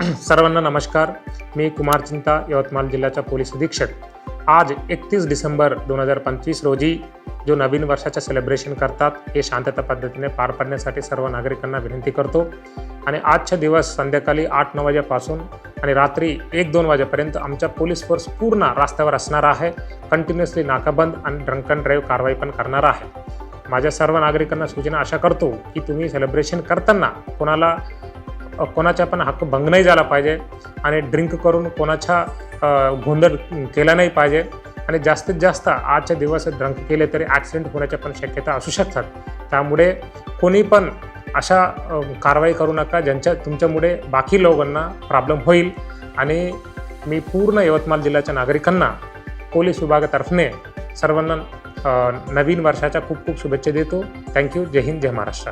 सर्वांना नमस्कार. मी कुमार चिंता, यवतमाळ जिल्ह्याचा पोलीस अधीक्षक. आज 31 डिसेंबर 2025 रोजी जो नवीन वर्षाचं सेलिब्रेशन करतात हे शांतता पद्धतीने पार पाडण्यासाठी सर्व नागरिकांना विनंती करतो. आणि आजचा दिवस संध्याकाळी 8-9 वाजेपासून आणि रात्री 1-2 वाजेपर्यंत आमचा पोलीस फोर्स पूर्ण रस्त्यावर असणार आहे. कंटिन्युअसली नाकाबंद आणि ड्रंक अँड ड्राईव्ह कारवाई पण करणार आहे. माझ्या सर्व नागरिकांना सूचना अशा करतो की तुम्ही सेलिब्रेशन करताना कोणाचा पण हक्क भंग नाही झाला पाहिजे आणि ड्रिंक करून कोणाचा गोंधळ केला नाही पाहिजे. आणि जास्तीत जास्त आजच्या दिवस ड्रंक केले तरी ॲक्सिडेंट होण्याच्या पण शक्यता असू शकतात. त्यामुळे कोणी पण अशा कारवाई करू नका तुमच्यामुळे बाकी लोकांना प्रॉब्लेम होईल. आणि मी पूर्ण यवतमाळ जिल्ह्याच्या नागरिकांना पोलीस विभागातर्फे सर्वांना नवीन वर्षाच्या खूप खूप शुभेच्छा देतो. थँक्यू. जय हिंद, जय महाराष्ट्र.